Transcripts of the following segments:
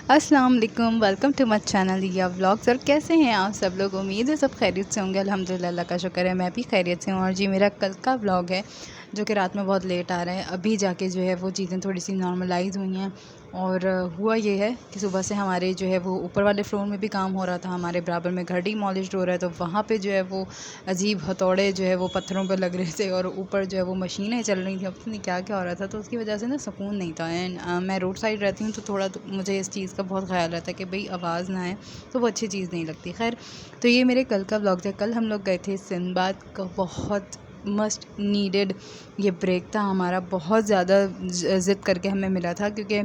अस्सलाम वालेकुम, welcome to my channel लिया व्लॉग्स। और कैसे हैं आप सब लोग? उम्मीद है सब खैरियत से होंगे। अल्हम्दुलिल्लाह, अल्लाह का शुक्र है मैं भी खैरियत से हूँ। और जी मेरा कल का व्लॉग है जो कि रात में बहुत लेट आ रहा है। अभी जाके जो है वो चीज़ें थोड़ी सी नॉर्मलाइज़ हुई हैं। और हुआ ये है कि सुबह से हमारे जो है वो ऊपर वाले फ्लोर में भी काम हो रहा था। हमारे बराबर में घर डिमोलिश्ड हो रहा है, तो वहाँ पे जो है वो अजीब हथौड़े जो है वो पत्थरों पे लग रहे थे और ऊपर जो है वो मशीनें चल रही थी। अब पता नहीं क्या क्या हो रहा था, तो उसकी वजह से ना सुकून नहीं था। एंड मैं रोड साइड रहती हूँ, तो थोड़ा तो मुझे इस चीज़ का बहुत ख्याल रहता है कि भाई आवाज़ ना आए, तो वो अच्छी चीज़ नहीं लगती। खैर, तो ये मेरे कल का व्लॉग था। कल हम लोग गए थे सिंदबाद का। बहुत मस्ट नीडेड ये ब्रेक था हमारा। बहुत ज़्यादा ज़िद करके हमें मिला था, क्योंकि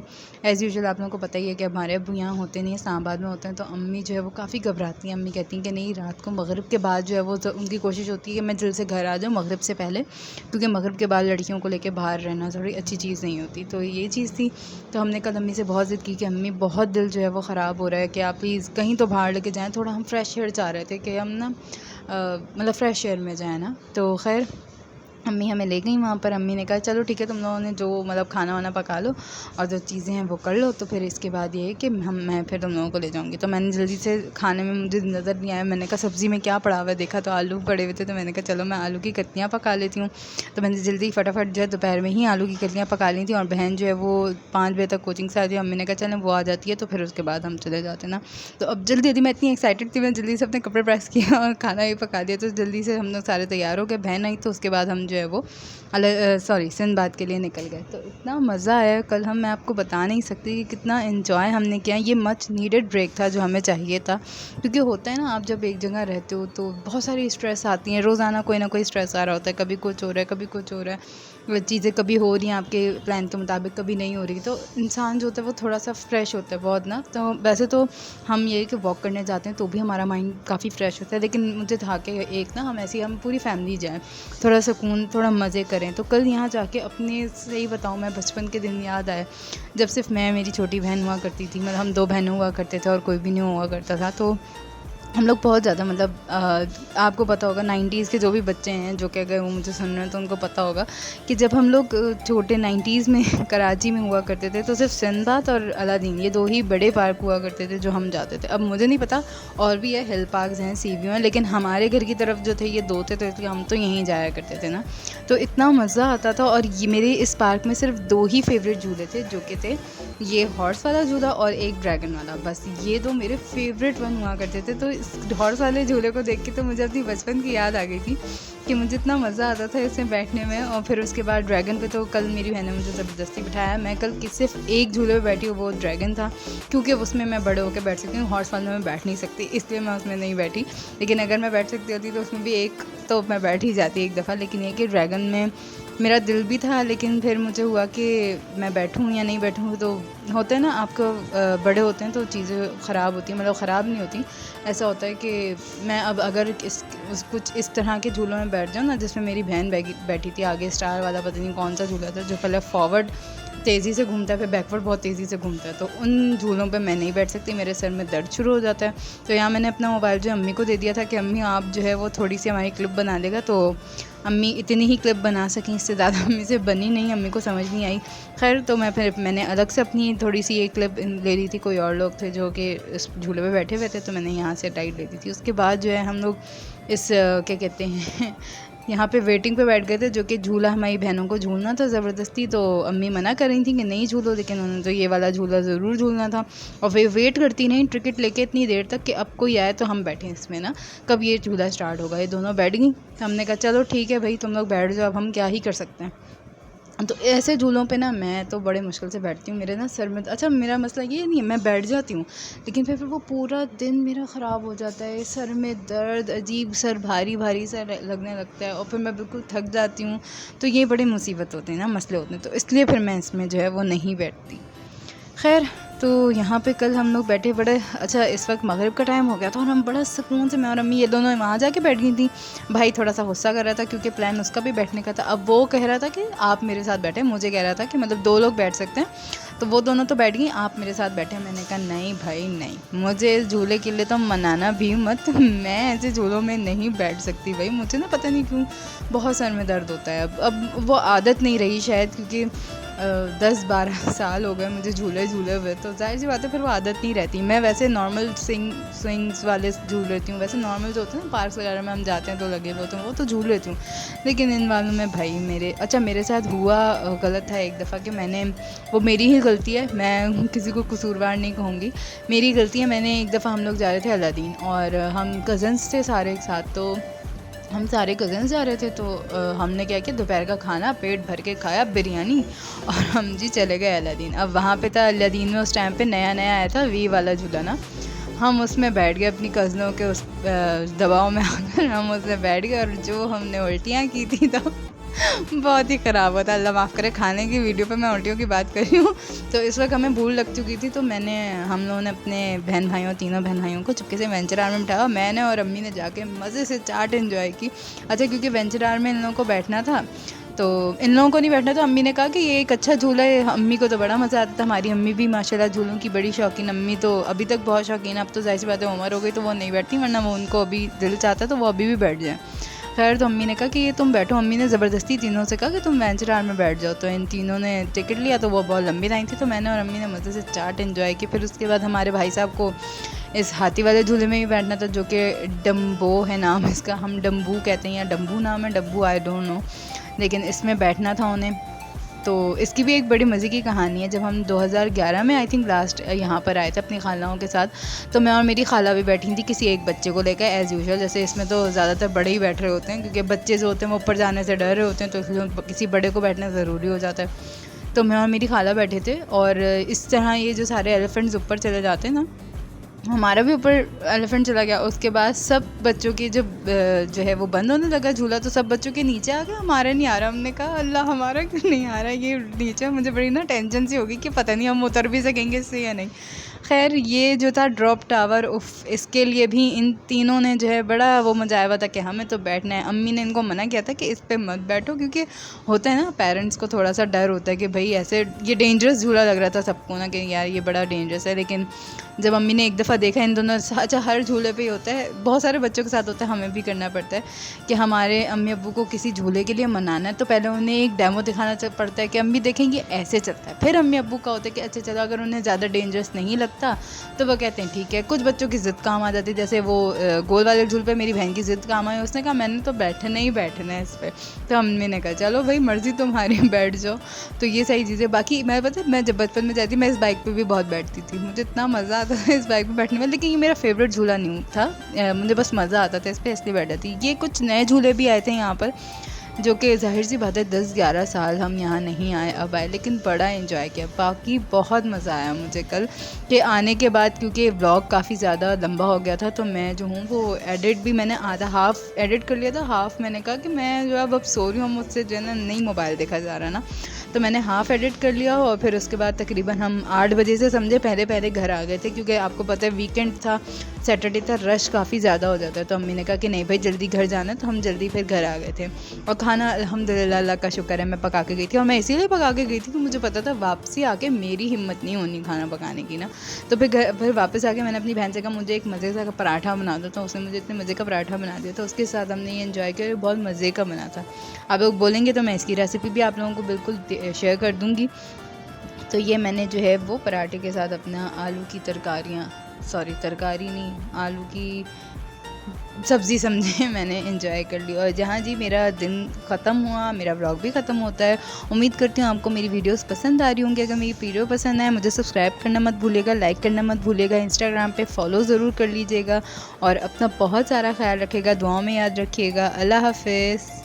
एज़ यूजुअल आप लोगों को पता ही है कि हमारे अब्बू यहाँ होते नहीं हैं, इस्लामाबाद में होते हैं। तो अम्मी जो है वो काफ़ी घबराती हैं। अम्मी कहती हैं कि नहीं, रात को मगरिब के बाद जो है वो तो उनकी कोशिश होती है कि मैं जल्द से घर आ जाऊँ मगरिब से पहले, क्योंकि मगरिब के बाद लड़कियों को लेकर बाहर रहना थोड़ी अच्छी चीज़ नहीं होती। तो ये चीज़ थी। तो हमने कल अम्मी से बहुत ज़िद की कि अम्मी बहुत दिल जो है वो ख़राब हो रहा है कि आप प्लीज़ कहीं तो बाहर लेके जाएँ। थोड़ा हम फ्रेश एयर चाह रहे थे कि हम ना मतलब फ्रेश एयर में जाएँ ना। तो खैर, अम्मी हमें ले गई वहाँ पर। अम्मी ने कहा चलो ठीक है, तुम लोगों ने जो मतलब खाना वाना पका लो और जो चीज़ें हैं वो कर लो, तो फिर इसके बाद ये है कि मैं फिर तुम लोगों को ले जाऊँगी। तो मैंने जल्दी से, खाने में मुझे नज़र नहीं आया, मैंने कहा सब्ज़ी में क्या पड़ा हुआ है, देखा तो आलू पड़े हुए थे। तो मैंने कहा चलो मैं आलू की कतलियाँ पका लेती हूँ। तो मैंने जल्दी फटाफट जो है दोपहर में ही आलू की कतलियाँ पका ली थी। और बहन जो है वो 5 बजे तक कोचिंग से आती है। अम्मी ने कहा चलें वो आ जाती है तो फिर उसके बाद हम चले जाते ना। तो अब जल्दी जल्दी, मैं इतनी एक्साइटेड थी, मैं जल्दी से अपने कपड़े प्रेस किया और खाना भी पका दिया। तो जल्दी से हम लोग सारे तैयार हो गए। बहन आई तो उसके बाद हम जो है वो सिंदबाद के लिए निकल गए। तो इतना मज़ा आया कल, मैं आपको बता नहीं सकती कि कितना एंजॉय हमने किया। ये मच नीडेड ब्रेक था जो हमें चाहिए था। क्योंकि होता है ना, आप जब एक जगह रहते हो तो बहुत सारी स्ट्रेस आती हैं। रोज़ाना कोई ना कोई स्ट्रेस आ रहा होता है, कभी कुछ हो रहा है, कभी कुछ हो रहा है। चीज़ें कभी हो रही हैं आपके प्लान के मुताबिक, कभी नहीं हो रही। तो इंसान जो होता है वो थोड़ा सा फ्रेश होता है बहुत ना। तो वैसे तो हम ये कि वॉक करने जाते हैं तो भी हमारा माइंड काफ़ी फ्रेश होता है, लेकिन मुझे था कि एक ना हम पूरी फैमिली जाएँ, थोड़ा सुकून, थोड़ा मज़े करें। तो कल यहाँ जाके अपने, सही बताऊँ, मैं बचपन के दिन याद आए जब सिर्फ मैं, मेरी छोटी बहन हुआ करती थी। मतलब हम 2 बहनें हुआ करते थे और कोई भी नहीं हुआ करता था। तो हम लोग बहुत ज़्यादा मतलब आपको पता होगा 90s के जो भी बच्चे हैं जो कि अगर वो मुझे सुन रहे हैं तो उनको पता होगा कि जब हम लोग छोटे 90s में कराची में हुआ करते थे तो सिर्फ सिंदबाद और अलादीन, ये 2 ही बड़े पार्क हुआ करते थे जो हम जाते थे। अब मुझे नहीं पता और भी है, हिल पार्क्स हैं, सी व्यू हैं, लेकिन हमारे घर की तरफ जो थे ये 2 थे, तो इसलिए हम तो यहीं जाया करते थे ना। तो इतना मज़ा आता था। और ये मेरे इस पार्क में सिर्फ 2 ही फेवरेट झूले थे, जो कि थे ये हॉर्स वाला झूला और एक ड्रैगन वाला। बस ये 2 मेरे फेवरेट वन हुआ करते थे। तो इस हॉर्स वाले झूले को देख के तो मुझे अपनी बचपन की याद आ गई थी कि मुझे इतना मज़ा आता था इसमें बैठने में। और फिर उसके बाद ड्रैगन पे तो कल मेरी बहन ने मुझे ज़बरदस्ती बिठाया। मैं कल सिर्फ एक झूले पे बैठी हूँ, वो ड्रैगन था, क्योंकि उसमें मैं बड़े होकर बैठ सकती हूँ। हॉर्स वाले में मैं बैठ नहीं सकती, इसलिए मैं उसमें नहीं बैठी। लेकिन अगर मैं बैठ सकती होती तो उसमें भी एक तो मैं बैठ ही जाती एक दफ़ा। लेकिन ये कि ड्रैगन में मेरा दिल भी था, लेकिन फिर मुझे हुआ कि मैं बैठूँ या नहीं बैठूँ। तो होता है ना, आपको बड़े होते हैं तो चीज़ें ख़राब होती हैं, मतलब ख़राब नहीं होती। ऐसा होता है कि मैं अब अगर कुछ इस तरह के झूलों में बैठ जाऊँ ना, जिसमें मेरी बहन बैठी थी आगे, स्टार वाला पता नहीं कौन सा झूला था जो पहले फॉरवर्ड तेज़ी से घूमता है फिर बैकवर्ड बहुत तेज़ी से घूमता है, तो उन झूलों पे मैं नहीं बैठ सकती, मेरे सर में दर्द शुरू हो जाता है। तो यहाँ मैंने अपना मोबाइल जो अम्मी को दे दिया था कि अम्मी आप जो है वो थोड़ी सी हमारी क्लिप बना देगा। तो अम्मी इतनी ही क्लिप बना सकें, इससे ज़्यादा अम्मी से बनी नहीं, अम्मी को समझ नहीं आई। खैर, तो मैंने अलग से अपनी थोड़ी सी एक क्लिप ले ली थी। कोई और लोग थे जो कि इस झूले पे बैठे हुए थे, तो मैंने यहाँ से टाइट ले दी थी। उसके बाद जो है हम लोग इस क्या कहते हैं यहाँ पे वेटिंग पे बैठ गए थे, जो कि झूला हमारी बहनों को झूलना था ज़बरदस्ती। तो अम्मी मना कर रही थी कि नहीं झूलो, लेकिन उन्होंने तो ये वाला झूला ज़रूर झूलना था। और वे वेट करती नहीं टिकट लेके इतनी देर तक कि अब कोई आए तो हम बैठें इसमें ना, कब ये झूला स्टार्ट होगा। ये दोनों बैठ गई, तो हमने कहा चलो ठीक है भाई, तुम लोग बैठ जाओ, अब हम क्या ही कर सकते हैं। तो ऐसे झूलों पे ना मैं तो बड़े मुश्किल से बैठती हूँ। मेरे ना सर में, अच्छा मेरा मसला ये नहीं है, मैं बैठ जाती हूँ, लेकिन फिर वो पूरा दिन मेरा ख़राब हो जाता है। सर में दर्द, अजीब सर भारी भारी सा लगने लगता है और फिर मैं बिल्कुल थक जाती हूँ। तो ये बड़ी मुसीबत होते हैं ना, मसले होते हैं, तो इसलिए फिर मैं इसमें जो है वो नहीं बैठती। खैर, तो यहाँ पे कल हम लोग बैठे बड़े, अच्छा इस वक्त मगरिब का टाइम हो गया था और हम बड़ा सुकून से, मैं और अम्मी ये दोनों वहाँ जाके बैठ गई थी। भाई थोड़ा सा गुस्सा कर रहा था क्योंकि प्लान उसका भी बैठने का था। अब वो कह रहा था कि आप मेरे साथ बैठे, मुझे कह रहा था कि मतलब 2 लोग बैठ सकते हैं। तो वो दोनों तो बैठ गई, आप मेरे साथ बैठे। मैंने कहा नहीं भाई नहीं, मुझे इस झूले के लिए तो मनाना भी मत, मैं ऐसे झूलों में नहीं बैठ सकती भाई। मुझे ना पता नहीं क्यों बहुत सर में दर्द होता है। अब वो आदत नहीं रही शायद, क्योंकि 10-12 साल हो गए मुझे झूले हुए, तो ज़ाहिर सी बात है फिर वो आदत नहीं रहती। मैं वैसे नॉर्मल स्विंग्स वाले झूल लेती हूँ, वैसे नॉर्मल जो होते हैं ना पार्क्स वगैरह में हम जाते हैं तो लगे हुए होते हैं वो तो झूल लेती हूँ, लेकिन इन वालों में भाई मेरे साथ हुआ गलत था एक दफ़ा कि मैंने, वो मेरी ही गलती है, मैं किसी को कसूरवार नहीं कहूँगी, मेरी गलती है। मैंने एक दफ़ा हम लोग जा रहे थे अलादीन और हम कज़न्स थे सारे एक साथ, तो हम सारे कज़न्स जा रहे थे, तो हमने क्या किया, दोपहर का खाना पेट भर के खाया बिरयानी, और हम जी चले गए अलादीन। अब वहाँ पे था अलादीन में उस टाइम पे नया आया था वी वाला झूला ना, हम उसमें बैठ गए अपनी कज़नों के उस दबाव में आकर हम उसमें बैठ गए, और जो हमने उल्टियाँ की थी तो बहुत ही ख़राब होता, अल्लाह माफ़ करे, खाने की वीडियो पे मैं उल्टियों की बात कर रही हूँ। तो इस वक्त हमें भूल लग चुकी थी, तो हम लोगों ने अपने तीनों बहन भाइयों को चुपके से वेंचर आर में बिठाया, मैंने और अम्मी ने जाके मज़े से चाट एंजॉय की। अच्छा, क्योंकि वेंचर आर में इन लोगों को बैठना था, तो इन लोगों को नहीं बैठना, तो अम्मी ने कहा कि ये एक अच्छा झूला है, अम्मी को तो बड़ा मज़ा आता था। हमारी अम्मी भी माशाल्लाह झूलों की बड़ी शौकीन, अम्मी तो अभी तक बहुत शौकीन है, अब तो ज़ाहिर सी बात है उम्र हो गई तो वो नहीं बैठती, वरना वो उनको अभी दिल चाहता तो वो अभी भी बैठ जाए। खैर, तो अम्मी ने कहा कि ये तुम बैठो, अम्मी ने ज़बरदस्ती तीनों से कहा कि तुम वेंचर आर में बैठ जाओ, तो इन तीनों ने टिकट लिया, तो वो बहुत लंबी लाइन थी, तो मैंने और अम्मी ने मज़े से चाट एंजॉय की। फिर उसके बाद हमारे भाई साहब को इस हाथी वाले झूले में भी बैठना था, जो कि डम्बो है नाम इसका, हम डम्बू कहते हैं या डम्बू नाम है, डब्बू आई डोंट नो, लेकिन इसमें बैठना था उन्हें। तो इसकी भी एक बड़ी मज़े की कहानी है। जब हम 2011 में आई थिंक लास्ट यहाँ पर आए थे अपनी खालाओं के साथ, तो मैं और मेरी खाला भी बैठी थी किसी एक बच्चे को लेकर एज़ यूजुअल, जैसे इसमें तो ज़्यादातर बड़े ही बैठ रहे होते हैं, क्योंकि बच्चे जो होते हैं वो ऊपर जाने से डर रहे होते हैं, तो इसलिए किसी बड़े को बैठना ज़रूरी हो जाता है। तो मैं और मेरी खाला बैठे थे, और इस तरह ये जो सारे एलिफेंट्स ऊपर चले जाते हैं ना, हमारा भी ऊपर एलिफेंट चला गया। उसके बाद सब बच्चों की जब जो है वो बंद होने लगा झूला, तो सब बच्चों के नीचे आ गया, हमारा नहीं आ रहा। हमने कहा अल्लाह हमारा क्यों नहीं आ रहा है ये नीचे, मुझे बड़ी ना टेंशन सी होगी कि पता नहीं हम उतर भी सकेंगे इससे या नहीं। खैर, ये जो था ड्रॉप टावर, उफ, इसके लिए भी इन तीनों ने जो है बड़ा वो मजा आया हुआ था कि हमें तो बैठना है। अम्मी ने इनको मना किया था कि इस पे मत बैठो, क्योंकि होता है ना पेरेंट्स को थोड़ा सा डर होता है कि भाई ऐसे ये डेंजरस झूला लग रहा था सबको ना, कि यार ये बड़ा डेंजरस है। लेकिन जब अम्मी ने एक दफ़ा देखा इन दोनों, अच्छा हर झूले पे ही होता है, बहुत सारे बच्चों के साथ होता है, हमें भी करना पड़ता है कि हमारे अम्मी अब्बू को किसी झूले के लिए मनाना है तो पहले उन्हें एक डेमो दिखाना पड़ता है कि अम्मी देखेंगे ऐसे चलता है। फिर अम्मी अब्बू का होता है कि अच्छा चलो, अगर उन्हें ज़्यादा डेंजरस नहीं लगता तो वो कहते हैं ठीक है। कुछ बच्चों की ज़िद काम आ जाती है, जैसे वो गोल वाले झूल पे मेरी बहन की ज़िद काम आई, उसने कहा मैंने तो बैठना ही बैठना है इस पर, तो अम्मी ने कहा चलो भाई मर्ज़ी तुम्हारी, बैठ जाओ। तो ये सही चीज़ें। बाकी मैं पता है, मैं जब बचपन में जाती मैं इस बाइक पे भी बहुत बैठती थी, मुझे इतना मज़ा आता था इस बाइक पे बैठने में, लेकिन ये मेरा फेवरेट झूला नहीं था, मुझे बस मज़ा आता था इस पर, इसलिए बैठ जाती। ये कुछ नए झूले भी आए थे यहाँ पर, जो कि ज़ाहिर सी बात है 10-11 साल हम यहाँ नहीं आए, अब आए, लेकिन बड़ा एंजॉय किया। बाकी बहुत मज़ा आया मुझे कल के आने के बाद, क्योंकि व्लॉग काफ़ी ज़्यादा लंबा हो गया था, तो मैं जो हूँ वो एडिट भी मैंने आधा हाफ़ एडिट कर लिया था, हाफ़ मैंने कहा कि मैं जो अब सो रही हूँ, मुझसे जो है ना नहीं मोबाइल देखा जा रहा ना, तो मैंने हाफ़ एडिट कर लिया। और फिर उसके बाद तकरीबन हम 8 बजे से समझे पहले घर आ गए थे, क्योंकि आपको पता है वीकेंड था, सैटरडे था, रश काफ़ी ज़्यादा हो जाता है। तो अम्मी ने कहा कि नहीं भाई जल्दी घर जाना है, तो हम जल्दी फिर घर आ गए थे। और खाना अल्हम्दुलिल्लाह अल्लाह का शुक्र है मैं पका के गई थी, और मैं इसीलिए पका के गई थी कि मुझे पता था वापसी आके मेरी हिम्मत नहीं होनी खाना पकाने की ना। तो फिर वापस आके मैंने अपनी बहन से कहा मुझे एक मज़े का पराठा बना दो, तो उसने मुझे इतने मज़े का पराठा बना दिया, तो उसके साथ हमने ये इन्जॉय किया, बहुत मज़े का बना था। आप लोग बोलेंगे तो मैं इसकी रेसिपी भी आप लोगों को बिल्कुल शेयर कर दूँगी। तो ये मैंने जो है वो पराठे के साथ अपना आलू की तरकारी नहीं, आलू की सब्ज़ी समझे मैंने एंजॉय कर ली। और जहाँ जी मेरा दिन ख़त्म हुआ, मेरा व्लॉग भी ख़त्म होता है। उम्मीद करती हूँ आपको मेरी वीडियोस पसंद आ रही होंगी। अगर मेरी वीडियो पसंद आए मुझे सब्सक्राइब करना मत भूलिएगा, लाइक करना मत भूलिएगा, इंस्टाग्राम पे फॉलो ज़रूर कर लीजिएगा, और अपना बहुत सारा ख्याल रखिएगा, दुआओं में याद रखिएगा। अल्लाह हाफ़िज़।